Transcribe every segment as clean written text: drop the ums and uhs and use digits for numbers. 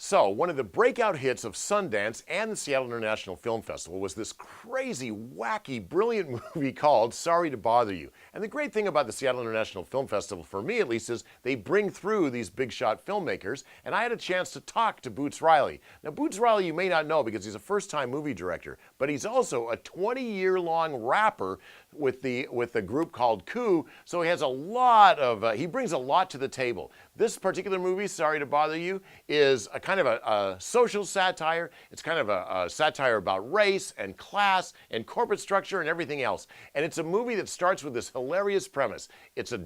So, one of the breakout hits of Sundance and the Seattle International Film Festival was this crazy, wacky, brilliant movie called Sorry to Bother You. And the great thing about the Seattle International Film Festival, for me at least, is they bring through these big shot filmmakers, and I had a chance to talk to Boots Riley. Now, Boots Riley you may not know because he's a first-time movie director, but he's also a 20-year-long rapper with the group called KIRO, so he has a lot of, he brings a lot to the table. This particular movie, Sorry to Bother You, is a kind of a social satire. It's kind of a satire about race and class and corporate structure and everything else. And it's a movie that starts with this hilarious premise. It's a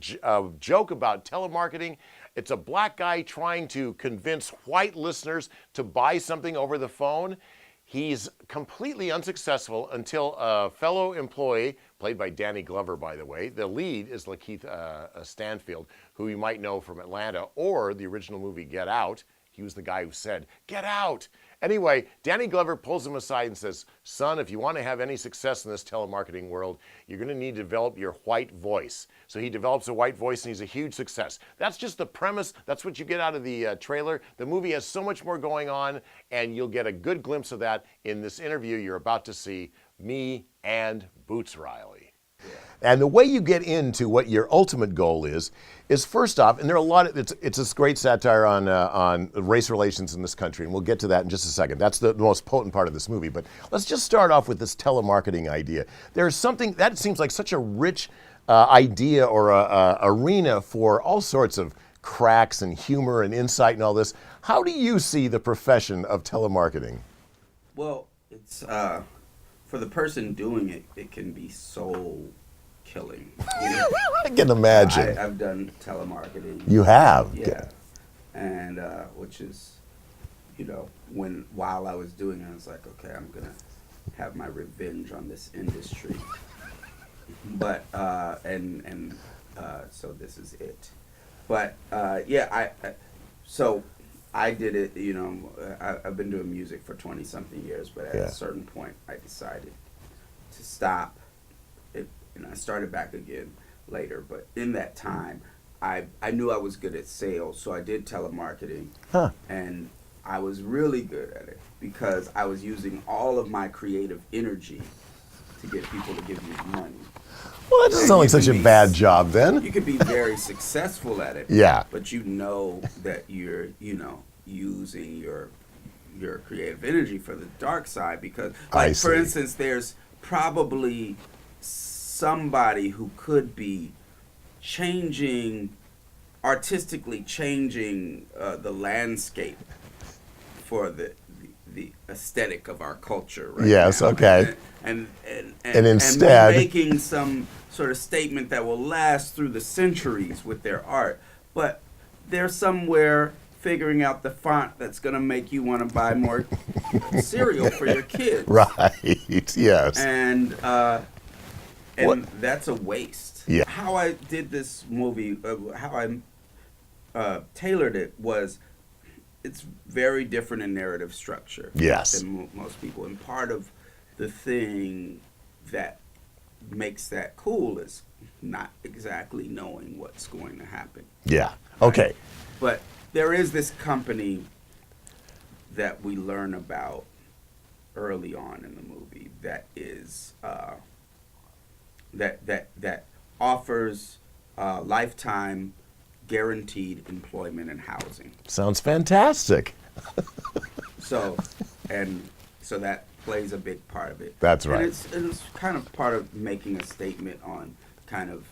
joke about telemarketing. It's a black guy trying to convince white listeners to buy something over the phone. He's completely unsuccessful until a fellow employee, played by Danny Glover, by the way. The lead is Lakeith Stanfield, who you might know from Atlanta or the original movie Get Out. He was the guy who said, "Get out!" Anyway, Danny Glover pulls him aside and says, "Son, if you want to have any success in this telemarketing world, you're going to need to develop your white voice." So he develops a white voice and he's a huge success. That's just the premise. That's what you get out of the trailer. The movie has so much more going on, and you'll get a good glimpse of that in this interview you're about to see, me and Boots Riley. And the way you get into what your ultimate goal is first off, and there are a lot of, it's this great satire on race relations in this country, and we'll get to that in just a second. That's the most potent part of this movie. But let's just start off with this telemarketing idea. There's something, that seems like such a rich idea or a arena for all sorts of cracks and humor and insight and all this. How do you see the profession of telemarketing? Well, it's, for the person doing it, it can be soul killing. You know? I can imagine. I've done telemarketing. You have? Yeah. And which is, you know, while I was doing it, I was like, okay, I'm going to have my revenge on this industry. But, so this is it. But, yeah, so I did it, you know, I've been doing music for 20-something years, but at a certain point, I decided to stop. And I started back again later, but in that time, I knew I was good at sales, so I did telemarketing, and I was really good at it because I was using all of my creative energy to get people to give me money. Well, that doesn't sound like such a bad job then. You could be very successful at it, but you know that you're, you know, using your creative energy for the dark side because, like, for instance, there's probably somebody who could be artistically changing the landscape for the aesthetic of our culture right yes, now. Okay. And instead making some sort of statement that will last through the centuries with their art. But they're somewhere figuring out the font that's going to make you want to buy more cereal for your kids. Right, yes. And that's a waste. Yeah. How I did this movie, how I tailored it was, it's very different in narrative structure than most people. And part of the thing that makes that cool is not exactly knowing what's going to happen. Yeah. Okay. Right? But there is this company that we learn about early on in the movie that is that offers lifetime guaranteed employment and housing. Sounds fantastic. So that plays a big part of it. That's right. And it's kind of part of making a statement on kind of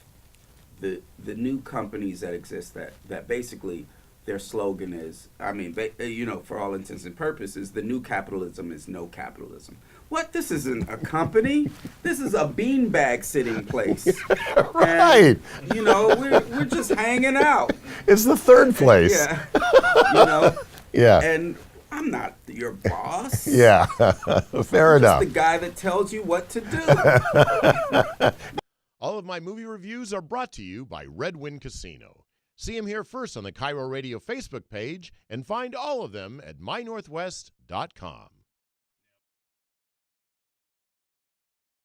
the new companies that exist that basically their slogan is, I mean, you know, for all intents and purposes, the new capitalism is no capitalism. What? This isn't a company. This is a beanbag sitting place. Right. And, you know, we're just hanging out. It's the third place. Yeah. You know. Yeah. And I'm not your boss. Yeah. Fair enough. I'm just the guy that tells you what to do. All of my movie reviews are brought to you by Red Wind Casino. See them here first on the KIRO Radio Facebook page and find all of them at mynorthwest.com.